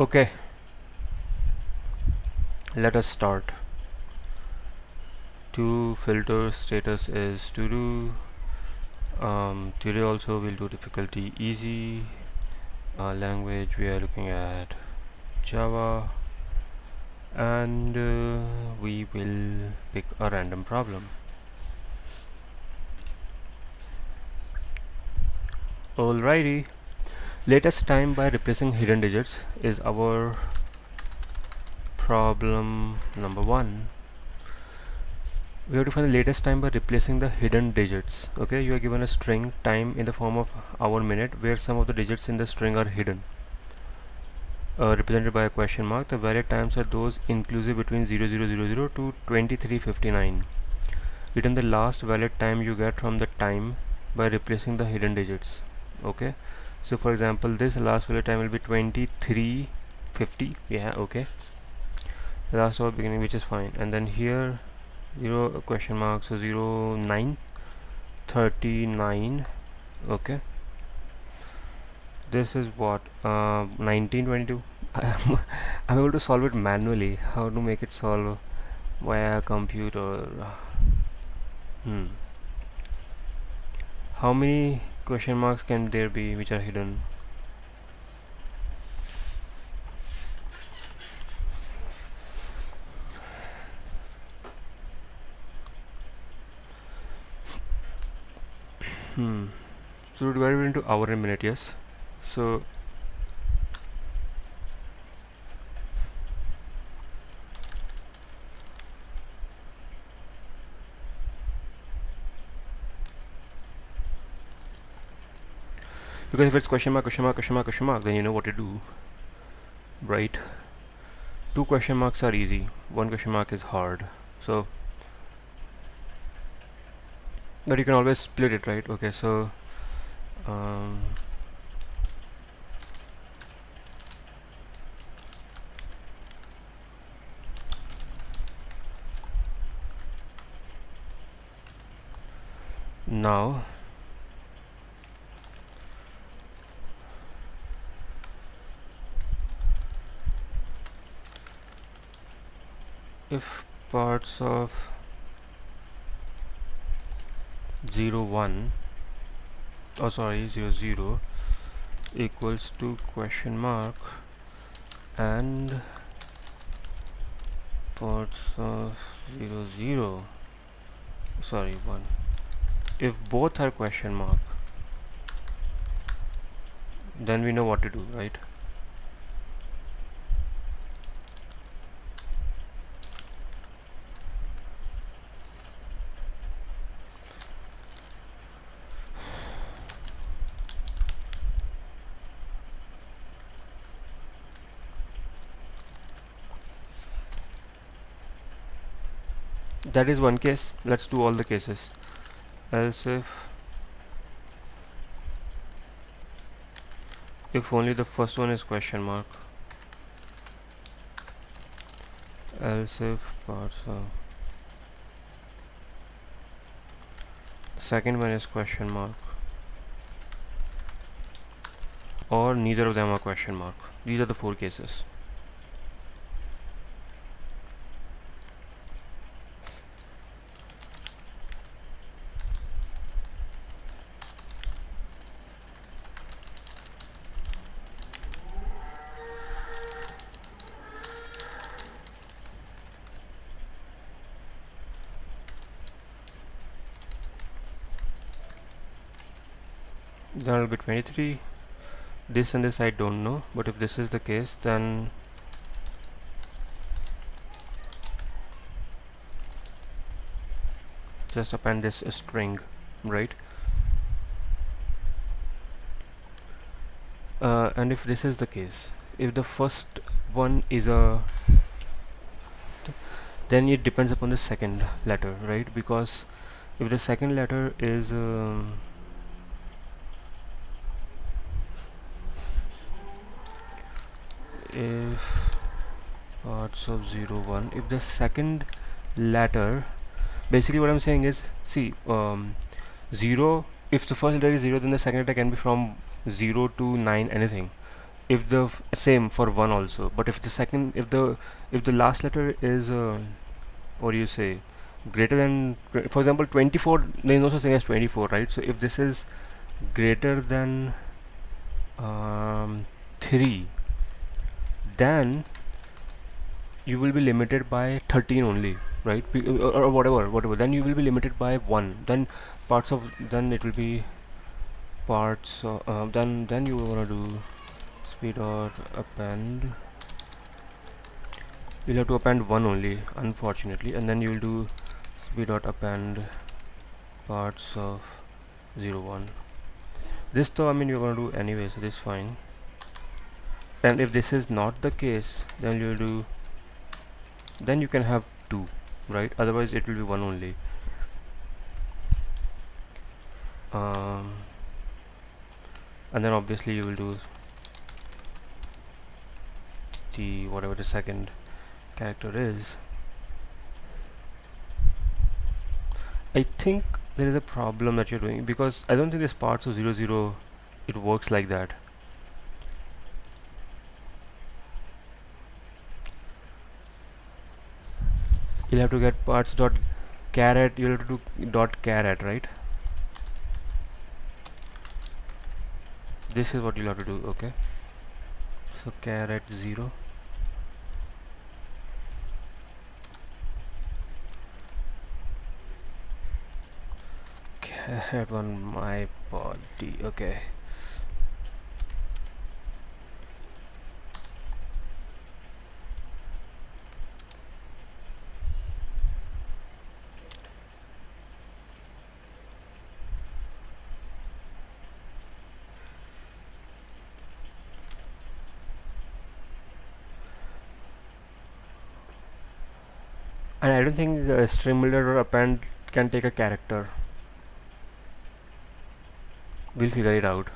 Okay, let us start. To filter status is to do. Today also we'll do difficulty easy. Language we are looking at Java, and we will pick a random problem. Alrighty, latest time by replacing hidden digits is our problem number 1. We have to find the latest time by replacing the hidden digits. Okay, you are given a string time in the form of hour minute where some of the digits in the string are hidden, represented by a question mark. The valid times are those inclusive between 0000 to 2359. Return the last valid time you get from the time by replacing the hidden digits. Okay, so for example this last valid time will be 2350. Yeah, okay, the last or beginning, which is fine. And then here 0 question mark, so 0939. Okay, this is what 1922. I'm able to solve it manually. How to make it solve via a computer? How many question marks can there be which are hidden? So divide it into hour and minute. Yes, so because if it's question mark, question mark, question mark, question mark, then you know what to do, right? 2 question marks are easy, 1 question mark is hard. So but you can always split it, right? Okay, so now if parts of 01 00 equals to question mark and parts of 1, if both are question mark, then we know what to do, right? That is one case. Let's do all the cases. Else if only the first one is question mark, else if parts of second one is question mark, or neither of them are question mark. These are the 4 cases. Then it will be 23. This and this I don't know, but if this is the case, then just append this string, right? And if this is the case, if the first one is a, then it depends upon the second letter, right? Because if the second letter is if parts of 01, if the second letter, basically what I'm saying is, see, 0, if the first letter is 0, then the second letter can be from 0 to 9, anything. if the same for 1 also, but if the second, if the last letter is what do you say, greater than for example 24, there is no such thing as 24, right? So if this is greater than 3, then you will be limited by 13 only, right? Or whatever, then you will be limited by 1, then then it will be parts then you want to do speed or append. You'll have to append 1 only, unfortunately, and then you'll do speed dot append parts of 0 1. This though, I mean, you're going to do anyway, so this is fine. And if this is not the case, then you'll do, then you can have 2, right? Otherwise it will be 1 only. And then obviously you will do the whatever the second character is. I think there is a problem that you're doing, because I don't think this parts of 0 0 it works like that. You'll have to get parts dot caret, you'll have to do dot caret, right? This is what you'll have to do. Okay, so caret 0, caret 1 my body. Okay, and I don't think string builder or append can take a character. We'll figure it out.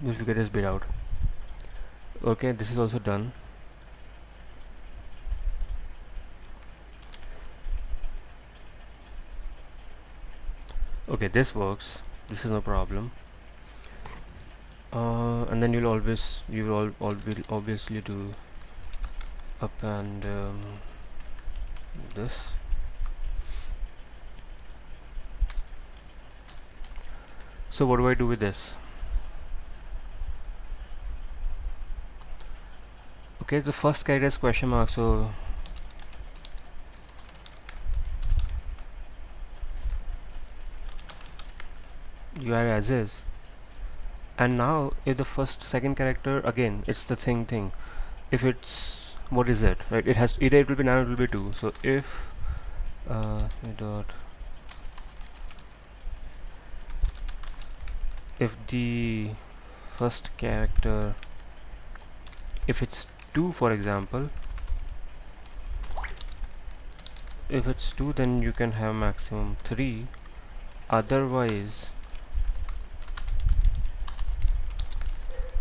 We'll figure this bit out. Okay, this is also done. Okay, this works. This is no problem. And then you will obviously do append this. So what do I do with this? Okay, the first character is question mark, so you add as is. And now if the second character, again it's the thing, if it's, what is it, right? It has either, it will be 9 or it will be 2. So if if the first character, if it's 2 for example, if it's 2 then you can have maximum 3, otherwise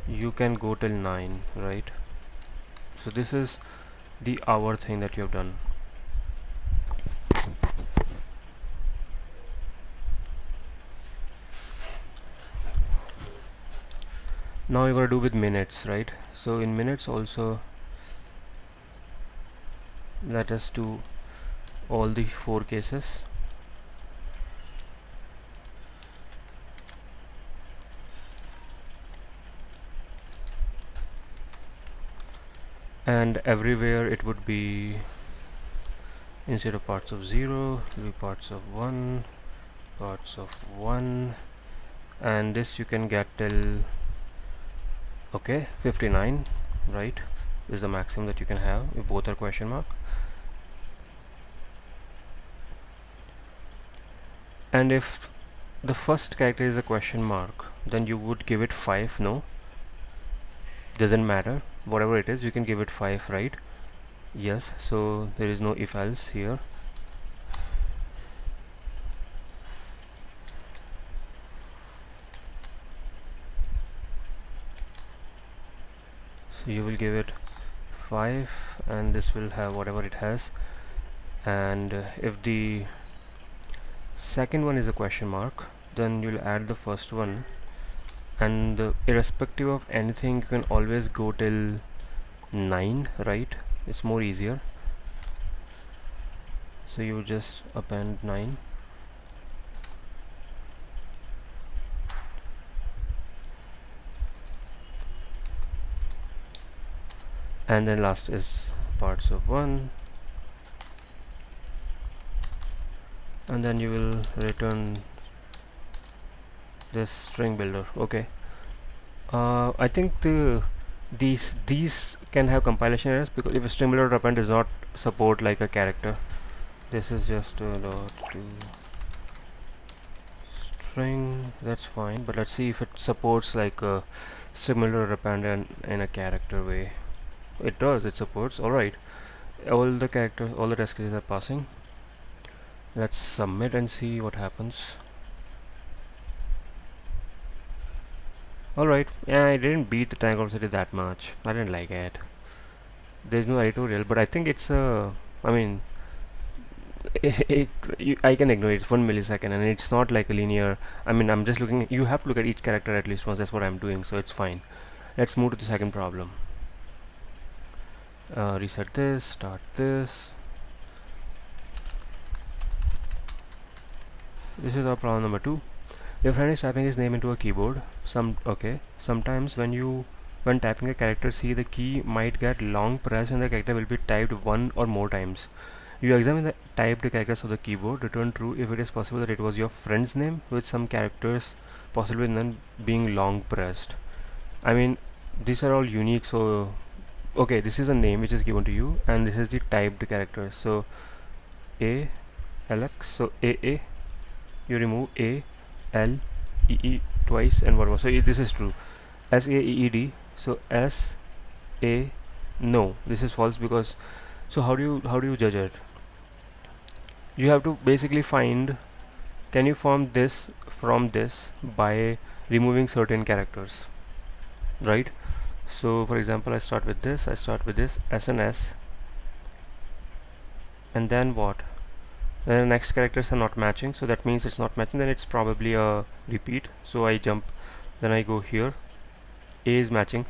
you can go till 9, right? So this is the hour thing that you have done. Now you're going to do with minutes, right? So in minutes also, let us do all the 4 cases. And everywhere it would be, instead of parts of 0, it will be parts of 1, parts of 1, and this you can get till, okay, 59, right? Is the maximum that you can have if both are question mark. And if the first character is a question mark, then you would give it 5. No, doesn't matter, whatever it is you can give it 5, right? Yes, so there is no if else here. So you will give it 5 and this will have whatever it has. And if the second one is a question mark, then you'll add the first one and irrespective of anything you can always go till 9, right? It's more easier, so you just append 9, and then last is parts of 1, and then you will return this string builder. Okay, I think these can have compilation errors, because if a string builder append does not support like a character, this is just dot to string, that's fine, but let's see if it supports like a string builder append in a character way. It does, it supports. Alright, all the characters, all the test cases are passing. Let's submit and see what happens. Alright, yeah, I didn't beat the time complexity that much. I didn't like it. There's no editorial, but I think it's a, I mean, I can ignore it. It's 1 millisecond and it's not like a linear. I mean, I'm just looking, you have to look at each character at least once. That's what I'm doing, so it's fine. Let's move to the second problem. Reset this, start this. This is our problem number 2. Your friend is typing his name into a keyboard. Sometimes when typing a character C, the key might get long pressed and the character will be typed 1 or more times. You examine the typed characters of the keyboard, return true if it is possible that it was your friend's name, with some characters possibly none being long pressed. I mean, these are all unique, so okay, this is a name which is given to you and this is the typed character. So A, Alex, so AA, you remove A, L, E, E twice and whatever. So this is true. S, A, E, E, D, so S, A, no, this is false, because so how do you judge it? You have to basically find, can you form this from this by removing certain characters, right? So for example, I start with this S and S, and then what? Then the next characters are not matching, so that means it's not matching, then it's probably a repeat. So I jump, then I go here, A is matching,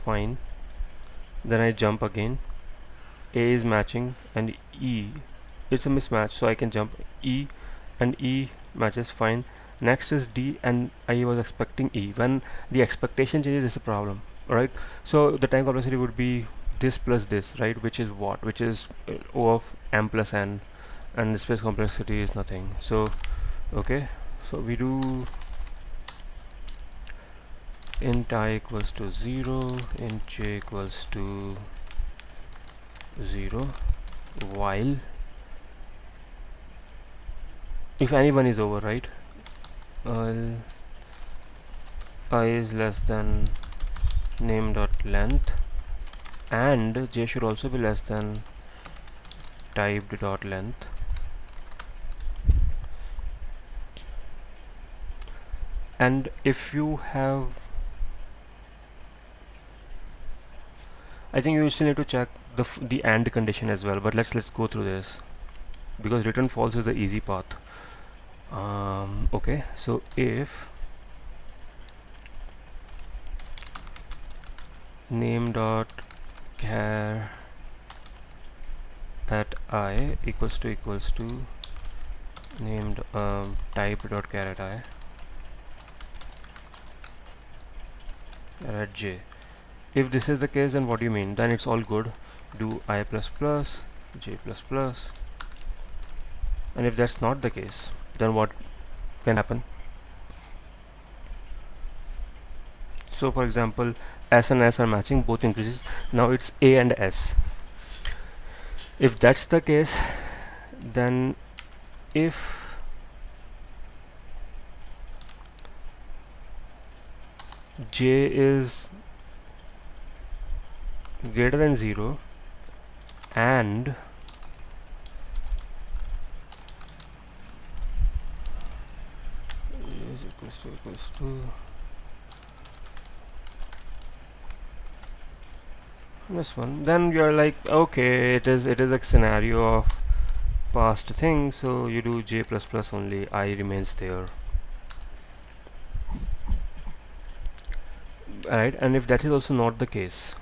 fine. Then I jump again, A is matching, and E, it's a mismatch, so I can jump E, and E matches, fine. Next is D, and I was expecting E. When the expectation changes, is a problem, alright? So the time complexity would be this plus this, right? Which is what? Which is O of m plus n, and the space complexity is nothing. So okay, so we do int I equals to 0, int j equals to 0, while if anyone is over, right? I is less than name dot length, and j should also be less than typed dot length. And if you have, I think you still need to check the AND condition as well, but let's go through this, because return false is the easy path. Okay, so if name dot char at I equals to named type dot char at I at j. If this is the case, then what do you mean? Then it's all good. Do I plus plus, j plus plus. And if that's not the case, then what can happen? So for example, S and S are matching, both increases. Now it's A and S. If that's the case, then if j is greater than 0 and is equals to this one, then you're like, okay, it is a scenario of past thing, so you do j plus plus only, I remains there. right? And if that is also not the case,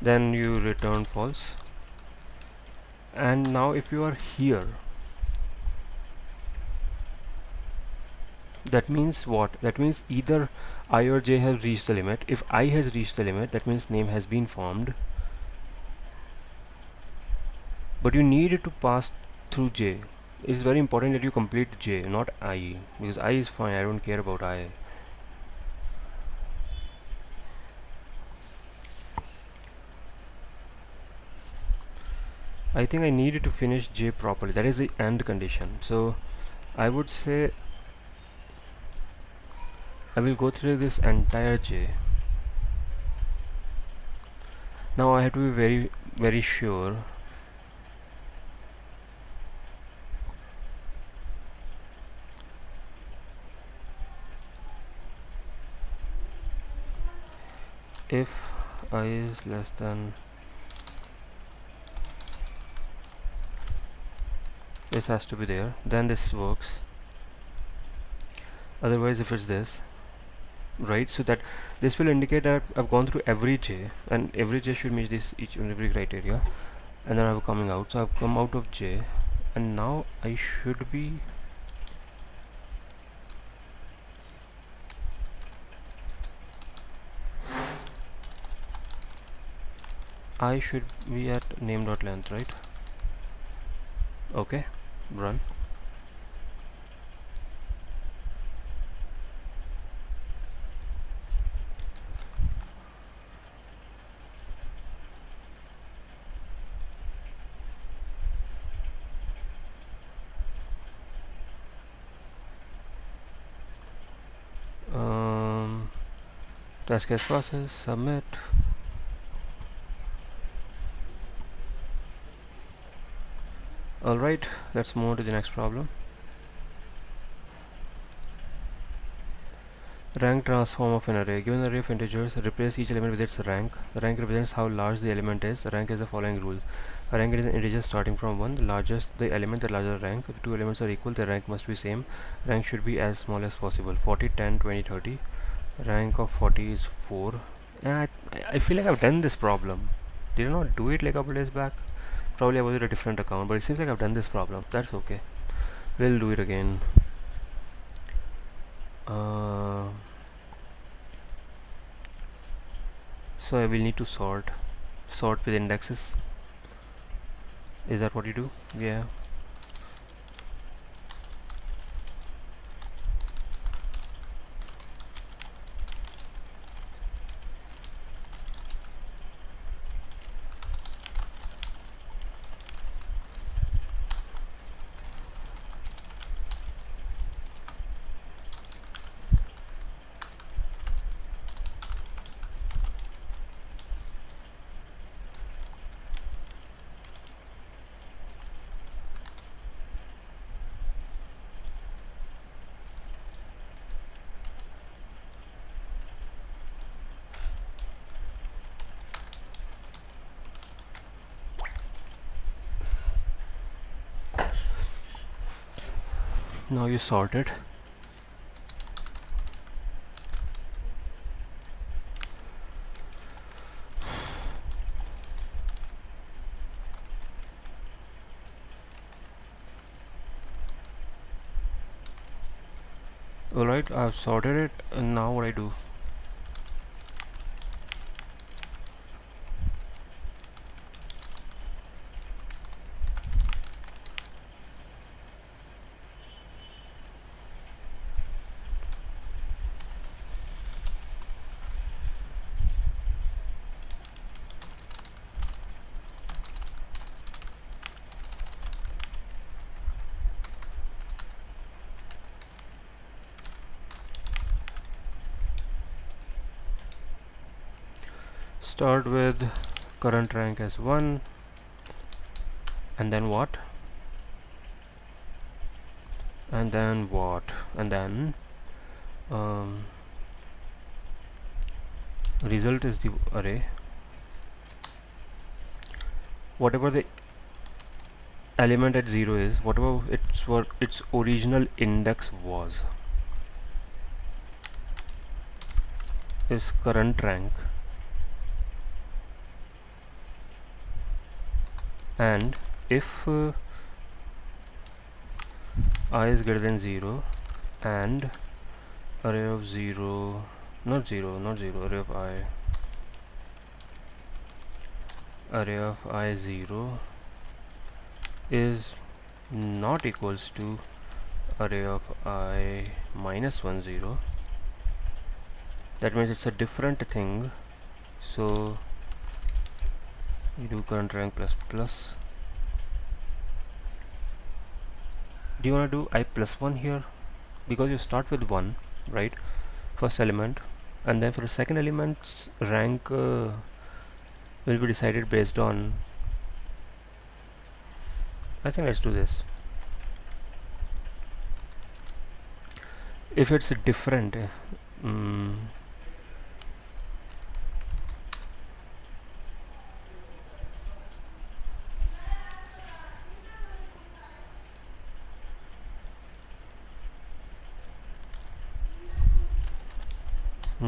then you return false. And now if you are here, that means what? That means either I or j have reached the limit. If I has reached the limit, that means name has been formed, but you need it to pass through j. It is very important that you complete j, not I, because I is fine, I don't care about I. I think I needed to finish j properly. That is the AND condition. So I would say I will go through this entire j. Now I have to be very sure if I is less than, this has to be there, then this works. Otherwise, if it's this, right, so that this will indicate that I've gone through every j, and every j should meet this each and every criteria, and then I'm coming out. So I've come out of j, and now I should be at name.length, right? Okay, run. Task case process, submit. Alright, let's move on to the next problem. Rank transform of an array. Given an array of integers, replace each element with its rank. The rank represents how large the element is. Rank is the following rules. A rank is an integer starting from 1. The larger the element, the larger the rank. If two elements are equal, their rank must be same. Rank should be as small as possible. 40, 10, 20, 30. Rank of 40 is 4. I feel like I've done this problem. Did I not do it like a couple days back? Probably I was with a different account, but it seems like I've done this problem. That's okay. We'll do it again. So I will need to sort with indexes. Is that what you do? Yeah. Now you sort it. Alright, I've sorted it, and now what I do? Start with current rank as 1, and then what? And then what? And then result is the array. Whatever the element at 0 is, whatever its original index was. is current rank, and if I is greater than 0 and array of 0, not 0, not 0, array of I 0 is not equals to array of I minus 1 0, that means it's a different thing. So you do current rank plus plus. Do you want to do I plus 1 here? Because you start with 1, right, first element, and then for the second element's rank will be decided based on, I think let's do this. If it's different, you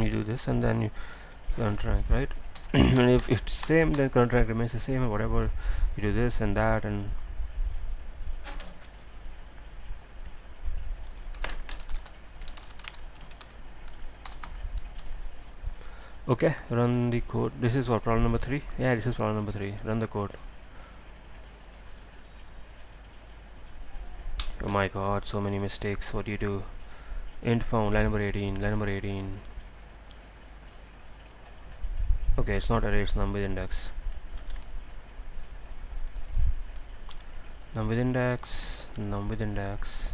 do this and then you current rank, right? And if it's same, then current rank remains the same, whatever you do this and that, and okay, run the code. This is what, problem number 3? Yeah, this is problem number 3. Run the code. Oh my god, so many mistakes. What do you do? Int found, line number 18, line number 18. Okay, it's not array, it's num with index. Num with index, num with index,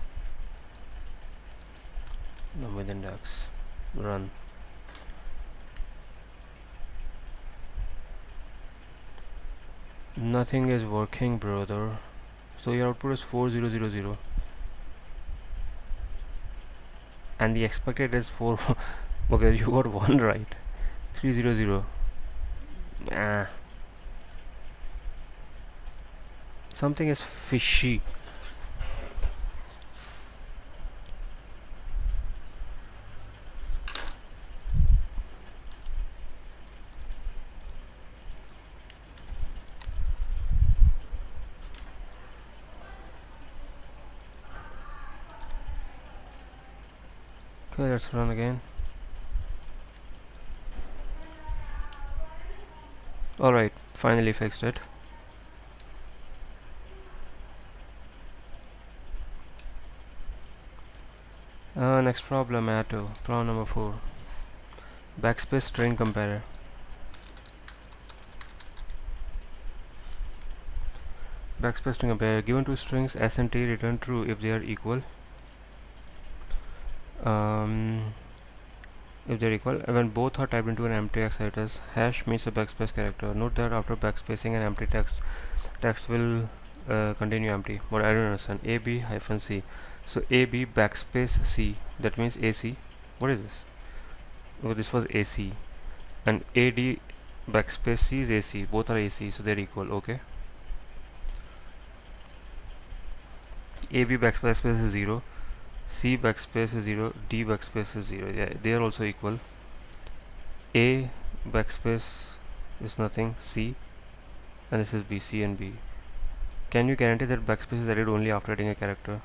num with index. Run. Nothing is working, brother. So your output is 4000 and the expected is 4. Okay, you got 1 right. 300. Something is fishy. Okay, let's run again. Alright, finally fixed it. Next problem, problem number 4. Backspace string comparer. Backspace string comparer. Given two strings s and t, return true if they are equal. If they're equal, when both are typed into an empty text status, hash means a backspace character. Note that after backspacing an empty text will continue empty. But I don't understand. AB hyphen C. So AB backspace C, that means AC. What is this? Oh, this was AC, and AD backspace C is AC. Both are AC, so they're equal. Okay. AB backspace is 0. C backspace is 0, D backspace is 0. Yeah, they are also equal. A backspace is nothing, C, and this is B, C and B. Can you guarantee that backspace is added only after adding a character?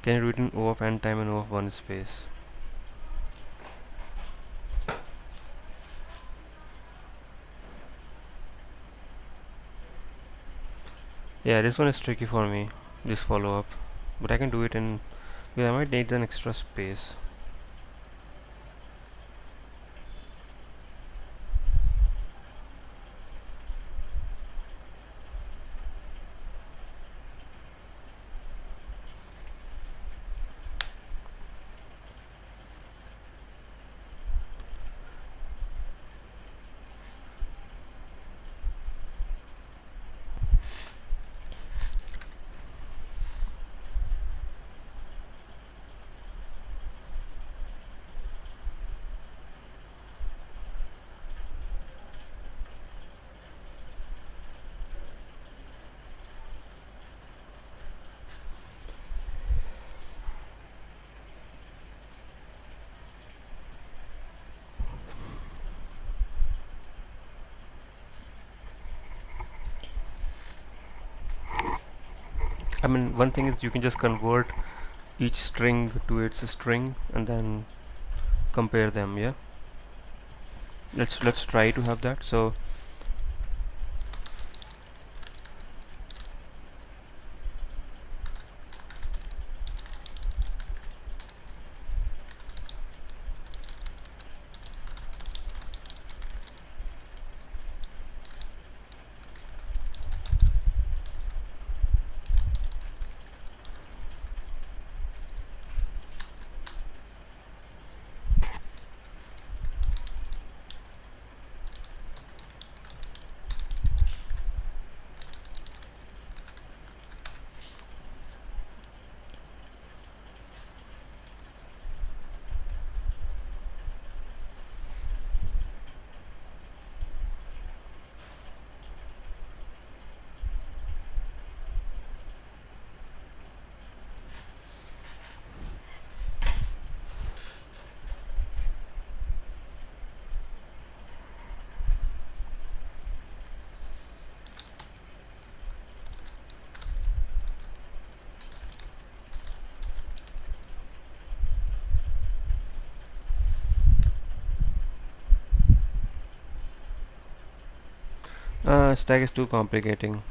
Can you do it in O of n time and O of 1 space? Yeah, this one is tricky for me, this follow-up, but I can do it in, well, I might need an extra space. I mean, one thing is you can just convert each string to its string and then compare them. Yeah, let's try to have that. So stack is too complicating.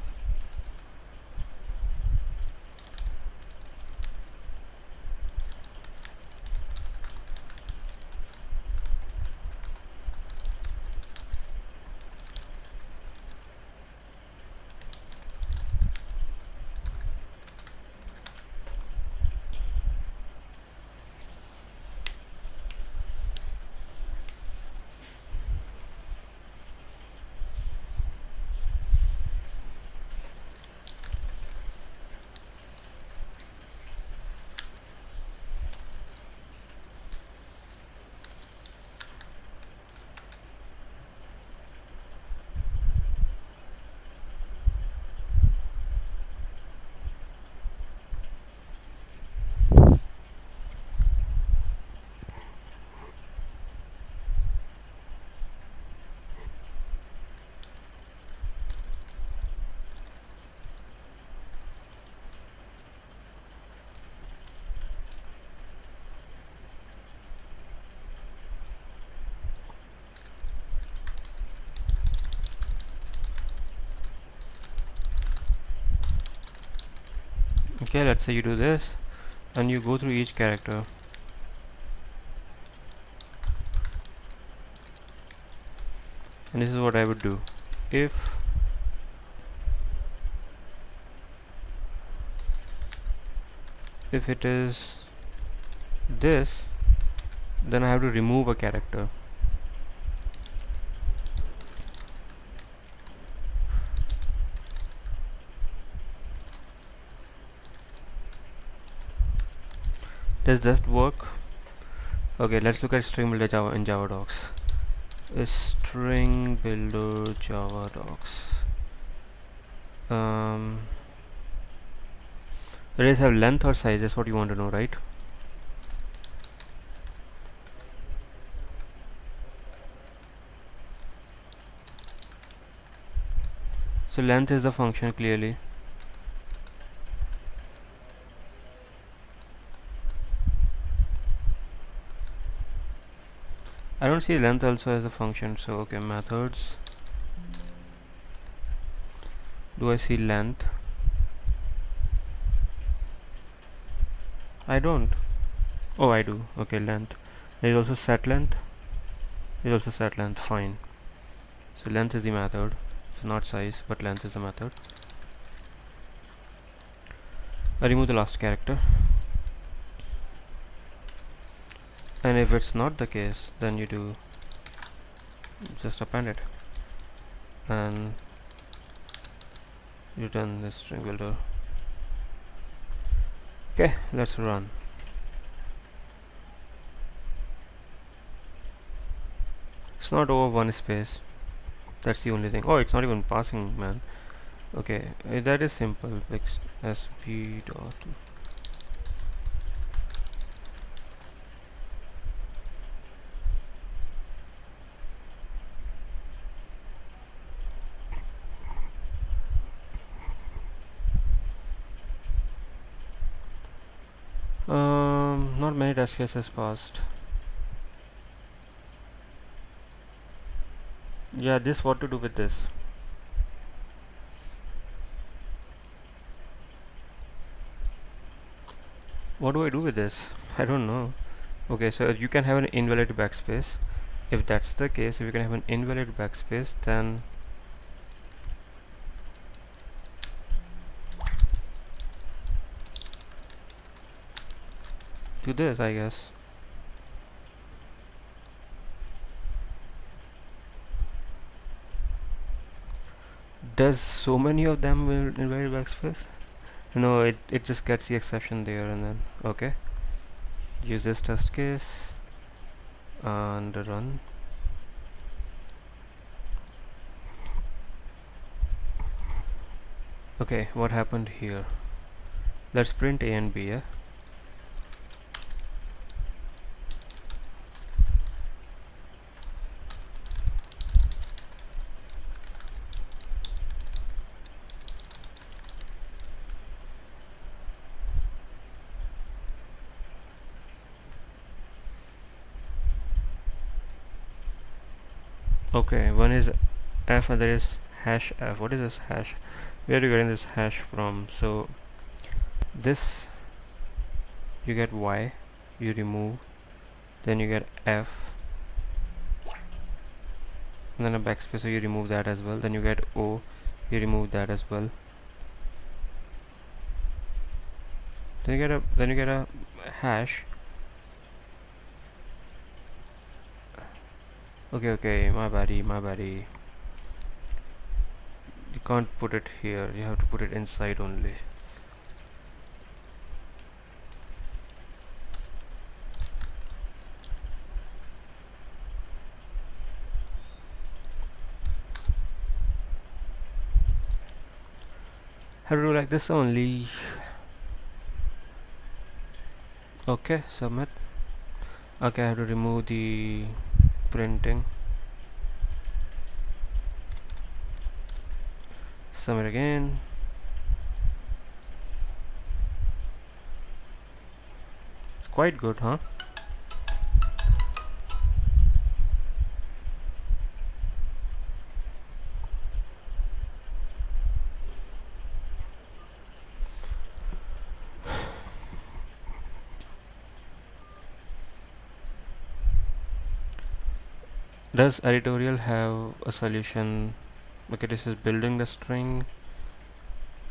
Okay, let's say you do this and you go through each character. And this is what I would do. If it is this, then I have to remove a character. Does that work? Okay, let's look at string builder Java in Java docs. String builder Java docs. Arrays have length or size? That's what you want to know, right? So length is the function clearly. I don't see length also as a function, so okay, methods. Do I see length? I don't. Oh, I do. Okay, length. There is also set length. There is also set length. Fine. So length is the method. So not size, but length is the method. I remove the last character. And if it's not the case, then you do just append it and return this string builder. Okay, let's run. It's not over one space. That's the only thing. Oh, it's not even passing, man. Okay, that is simple. Fixed sp dot. Not many test cases passed. Yeah, this what to do with this? What do I do with this? I don't know. Okay, so you can have an invalid backspace. If that's the case, if you can have an invalid backspace, then do this, I guess. Does so many of them will invalid backspace? No, it just gets the exception there and then okay. Use this test case and run. Okay, what happened here? Let's print A and B, yeah? Okay, one is f, other is hash f. What is this hash? Where are you getting this hash from? So this, you get y, you remove, then you get f, and then a backspace, so you remove that as well. Then you get o, you remove that as well. Then you get a hash. Okay, my body. You can't put it here, you have to put it inside only. Have to do like this only. Okay, submit. Okay, I have to remove the printing. Submit again. It's quite good, huh? Does editorial have a solution? Okay, this is building the string.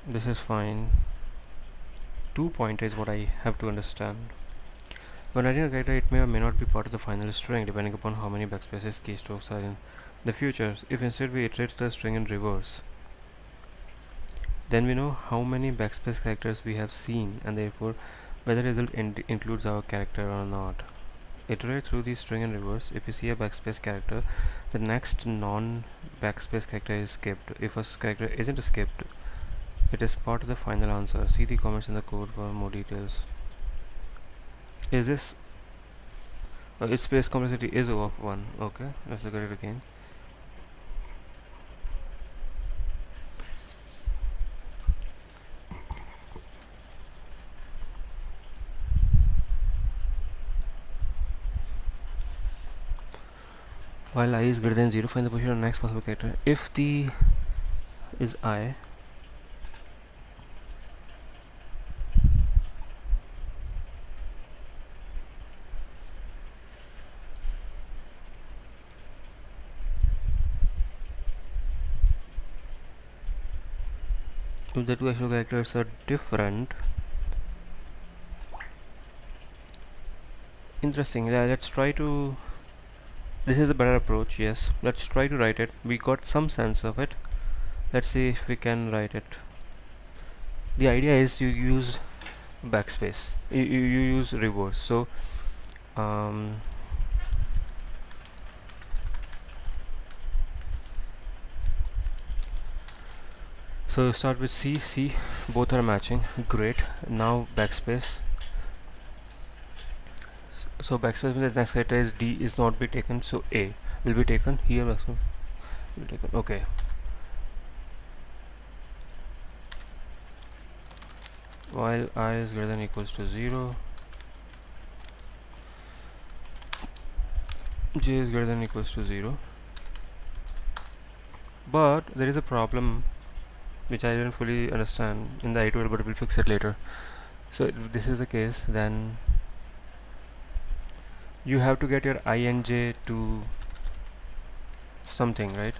This is fine. 2 point is what I have to understand. When writing a character, it may or may not be part of the final string, depending upon how many backspaces keystrokes are in the future. If instead we iterate the string in reverse, then we know how many backspace characters we have seen, and therefore whether the result includes our character or not. Iterate through the string in reverse. If you see a backspace character, the next non-backspace character is skipped. If a character isn't skipped, it is part of the final answer. See the comments in the code for more details. Is this its space complexity is O of 1. Okay, let's look at it again. While I is greater than 0, find the position of the next possible character. If the is I, if the two actual characters are different. Interesting. Yeah, let's try to. This is a better approach. Yes, let's try to write it. We got some sense of it. Let's see if we can write it. The idea is you use backspace. You use reverse. So so start with C, both are matching, great. Now backspace. So backspace means the next character is D is not be taken, so A will be taken here. Backspace will be taken. Okay. While I is greater than equals to 0, j is greater than or equals to 0. But there is a problem which I didn't fully understand in the tutorial, but we'll fix it later. So if this is the case, then you have to get your I and j to something, right?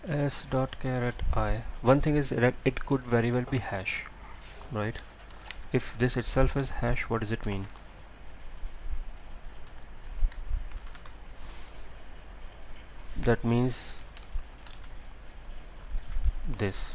S dot caret I. One thing is that it could very well be hash, right? If this itself is hash, what does it mean? That means this.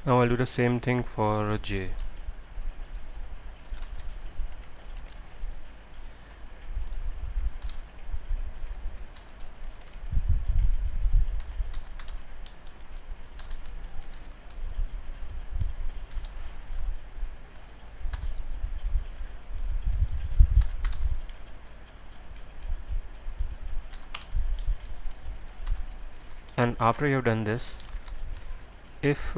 Now I'll do the same thing for j. And after you have done this, if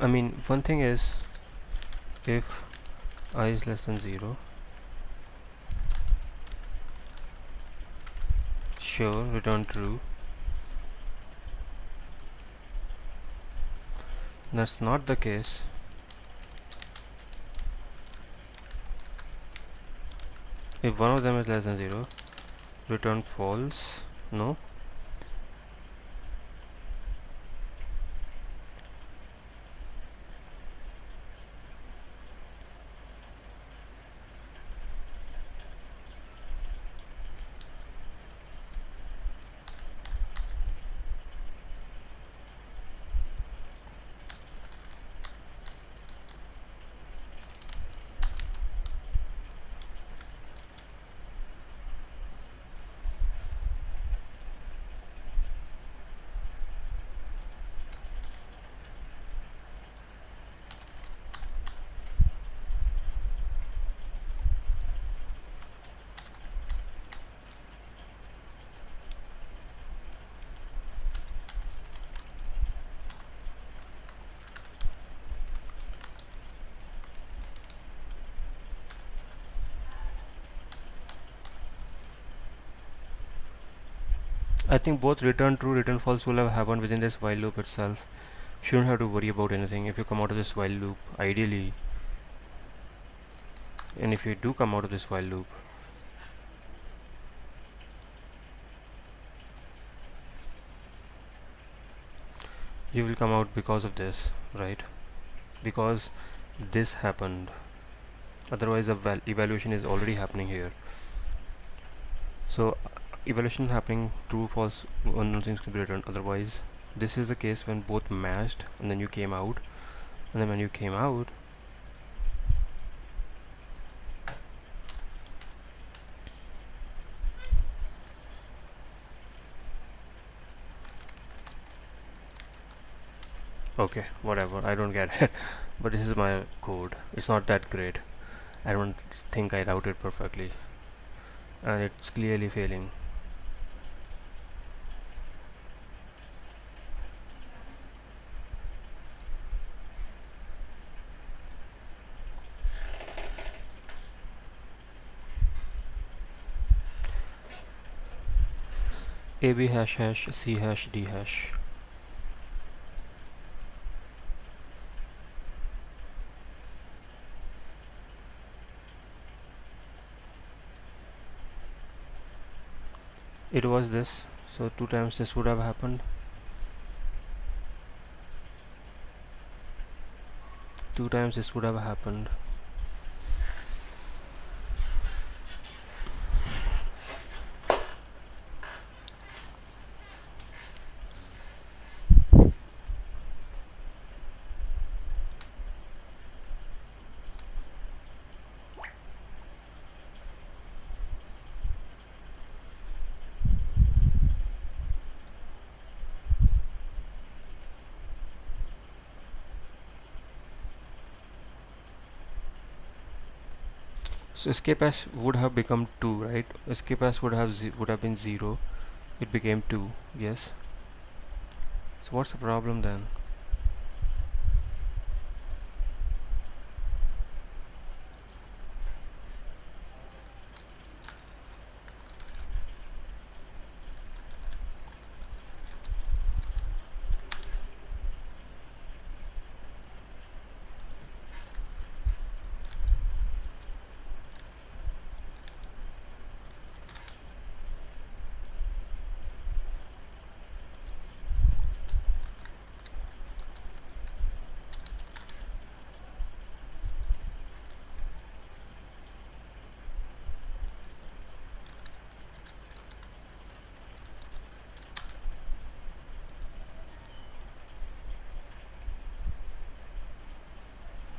I mean, one thing is, if I is less than 0, sure, return true. That's not the case. If one of them is less than 0, return false. No. I think both return true, return false will have happened within this while loop itself. Shouldn't have to worry about anything if you come out of this while loop, ideally. And if you do come out of this while loop, you will come out because of this, right? Because this happened. Otherwise the evaluation is already happening here. So evaluation happening, true false, unknown things can be returned. Otherwise this is the case when both matched and then you came out, and then when you came out, okay, whatever, I don't get it. But this is my code, it's not that great. I don't think I routed perfectly, and it's clearly failing. AB hash hash C hash D hash. It was this, so 2 times this would have happened. 2 times this would have happened. So escape as would have become 2, right? Escape as would have been 0. It became 2. Yes. So what's the problem then?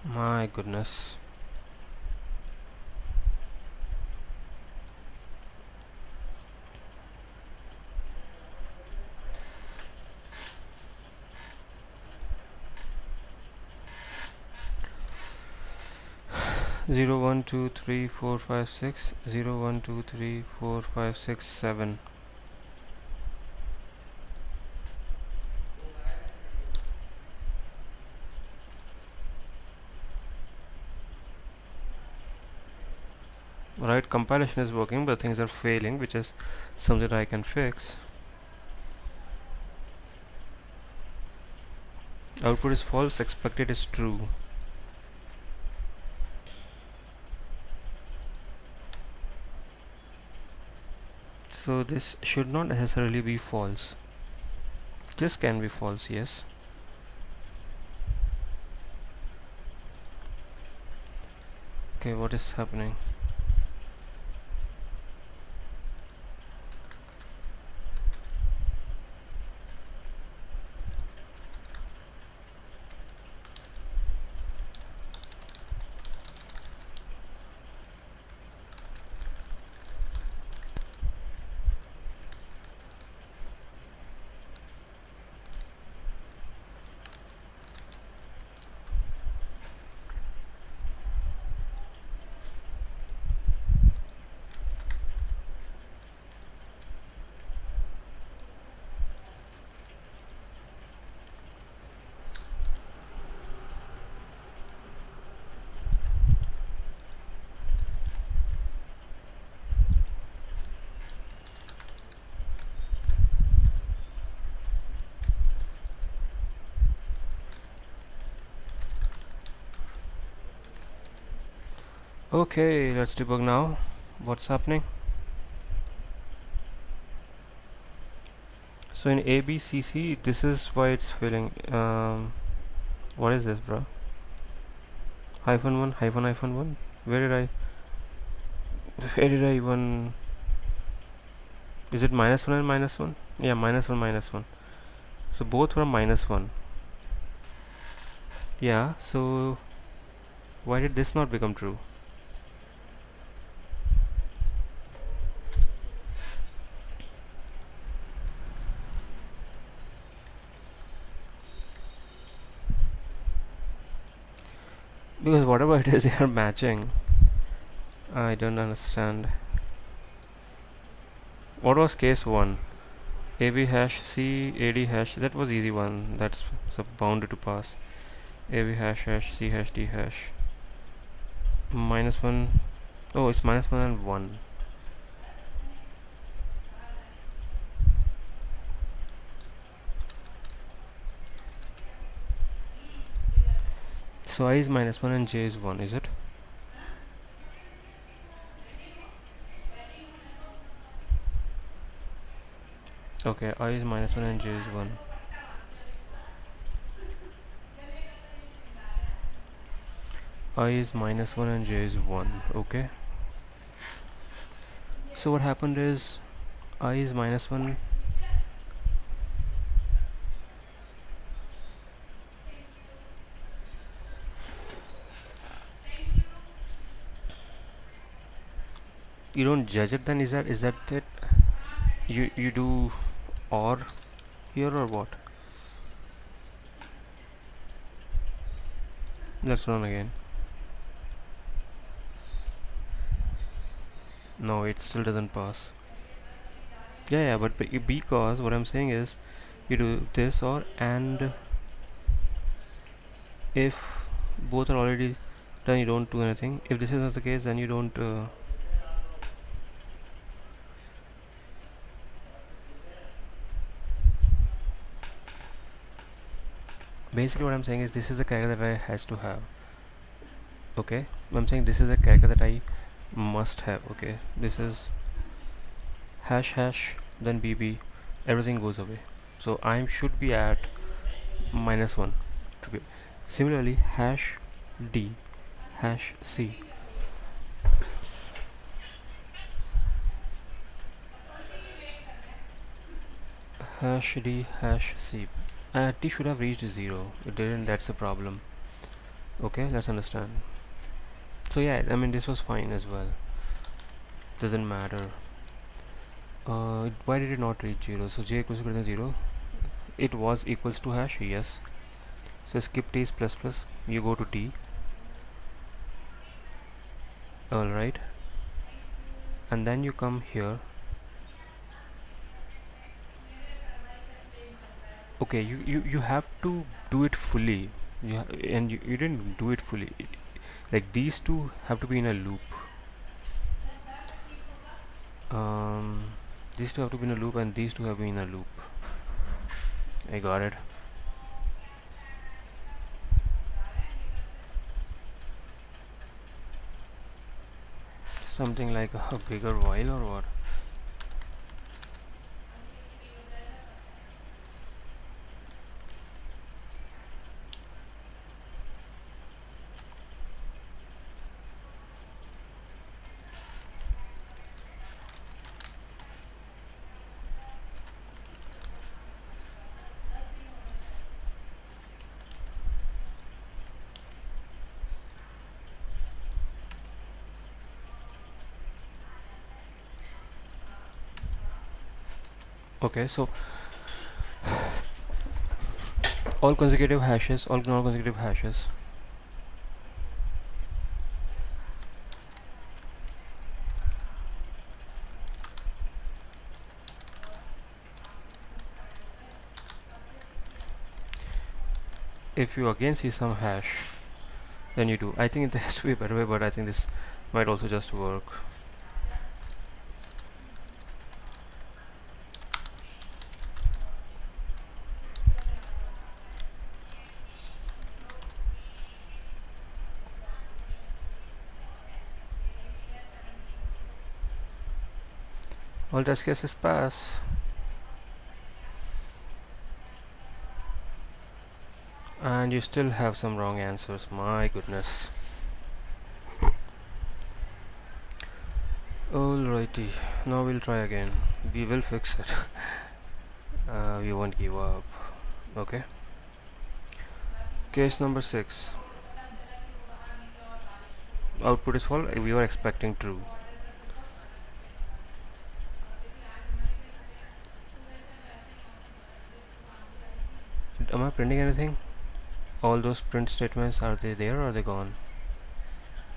My goodness. Zero, 1, 2, 3, 4, 5, 6. 0, 1, 2, 3, 4, 5, 6, 7. Right, compilation is working, but things are failing, which is something that I can fix. Output is false, expected is true. So this should not necessarily be false. This can be false, yes. Okay, what is happening? Okay, let's debug now. What's happening? So in ABCC, this is why it's failing. What is this, bro? Hyphen one, hyphen one. Where did I? Where did I even? Is it minus one and minus one? Yeah, minus one, minus one. So both were minus one. Yeah. So why did this not become true? Because whatever it is, they are matching. I don't understand. What was case one? AB hash C AD hash. That was easy one. That's bounded to pass. AB hash hash C hash D hash. Minus one. Oh, it's minus one and one. So I is minus one and J is one. Is it? Okay, I is minus one and J is one. I is minus one and J is one. Okay. So what happened is I is minus one. You don't judge it then? Is that it? You do or here or what? Let's run again. No, it still doesn't pass. Yeah, but because what I'm saying is you do this or and if both are already done, you don't do anything. If this is not the case, then you don't. Basically, what I'm saying is this is the character that I has to have. Okay, I'm saying this is a character that I must have. Okay, this is hash hash, then BB, everything goes away. So I should be at minus one to be. Similarly, hash D, hash C. Hash D, hash C. T should have reached 0. It didn't. That's a problem. Okay, let's understand. So yeah, I mean this was fine as well. Doesn't matter. Why did it not reach 0? So j equals to greater than 0. It was equals to hash. Yes. So skip t is plus plus. You go to t. All right. And then you come here. Okay, you have to do it fully. You didn't do it fully. Like these two have to be in a loop. These two have to be in a loop and these two have to be in a loop. I got it. Something like a bigger while or what? Okay, so all consecutive hashes, all non-consecutive hashes. If you again see some hash, then you do. I think it has to be a better way, but I think this might also just work. All test cases pass. And you still have some wrong answers. My goodness. Alrighty, now we'll try again. We will fix it. We won't give up. Okay. Case number 6. Output is false. We were expecting true. Am I printing anything? All those print statements, are they there or are they gone?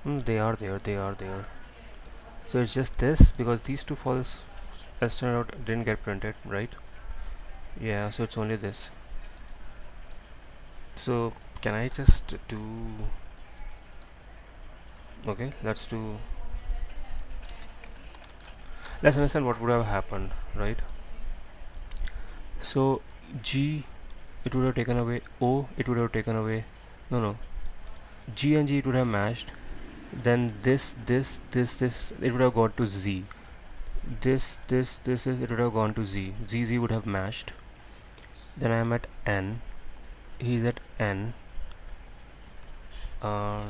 They are there. They are there. So it's just this, because these two false as turned out didn't get printed, right? Yeah, so it's only this. So can I just do, okay, let's understand what would have happened, right? So G, it would have taken away O, it would have taken away, no, G and G it would have matched. Then this, it would have gone to Z. This is, it would have gone to Z. Z would have matched. Then I am at N. He's at N. I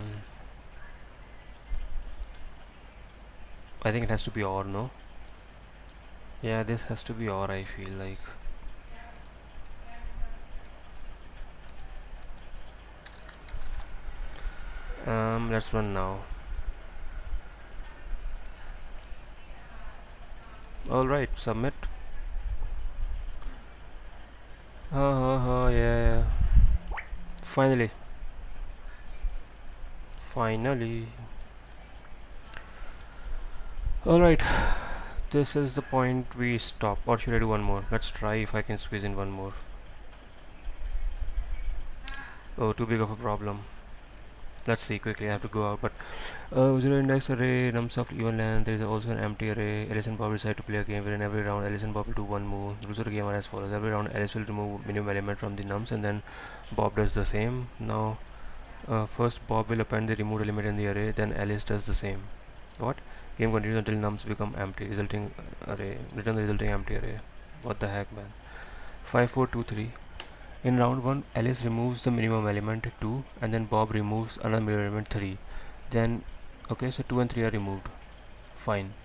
think it has to be OR, no? Yeah, this has to be OR, I feel like. Let's run now. Alright, submit. Yeah. Finally. Alright, this is the point we stop. Or should I do one more? Let's try if I can squeeze in one more. Oh, too big of a problem. Let's see quickly. I have to go out. But zero index array, nums of even length. There is also an empty array. Alice and Bob decide to play a game where in every round Alice and Bob will do one move. The rules of the game are as follows: every round Alice will remove minimum element from the nums, and then Bob does the same. Now, first Bob will append the removed element in the array. Then Alice does the same. What? Game continues until nums become empty. Resulting array. Return the resulting empty array. What the heck, man? 5, 4, 2, 3. In round 1, Alice removes the minimum element 2, and then Bob removes another minimum element 3. Then, okay, so 2 and 3 are removed. Fine.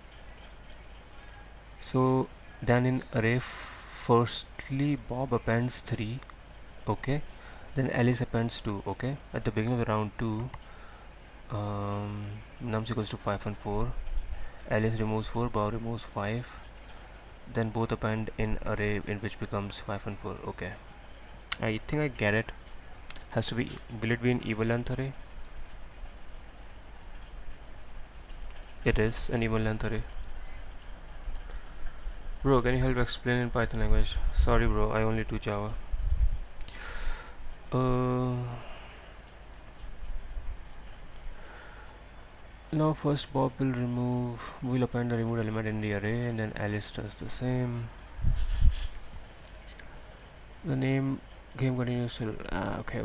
So then in array, firstly Bob appends 3, okay. Then Alice appends 2, okay. At the beginning of the round 2, nums equals to 5 and 4. Alice removes 4, Bob removes 5. Then both append in array in which becomes 5 and 4, okay. I think I get it. Has to be, will it be an even length array? It is an even length array. Bro, can you help explain in Python language? Sorry bro, I only do Java. Now first Bob will append the removed element in the array, and then Alice does the same. The name game continues till okay.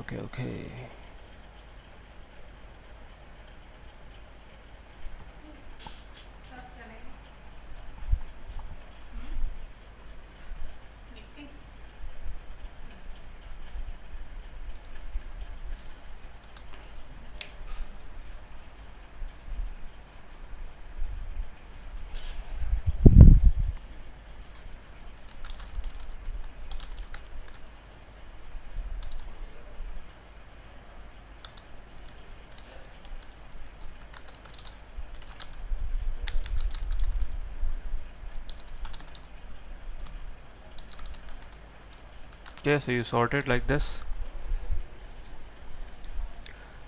Okay, so you sort it like this.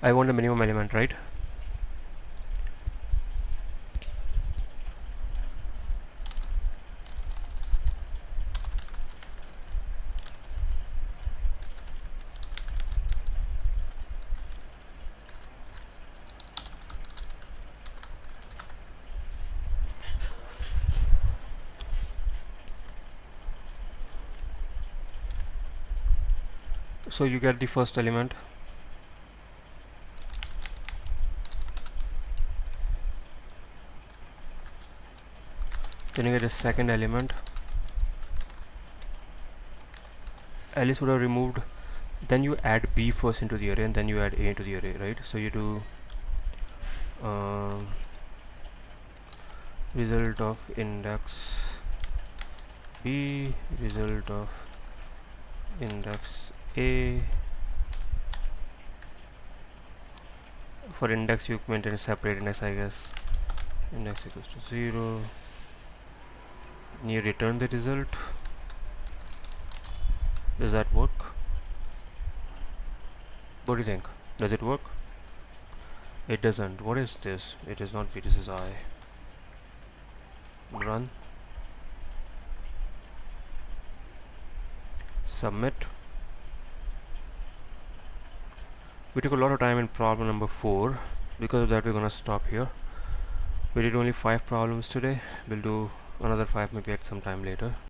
I want the minimum element, right? So you get the first element. Then you get a second element. Alice would have removed, then you add B first into the array and then you add A into the array, right? So you do result of index B, result of index A. For index you maintain a separate index, I guess. Index equals to 0. And you return the result. Does that work? What do you think? Does it work? It doesn't. What is this? It is not B, this is I. Run. Submit. We took a lot of time in problem number 4. Because of that we're gonna stop here. We did only 5 problems today. We'll do another 5 maybe at some time later.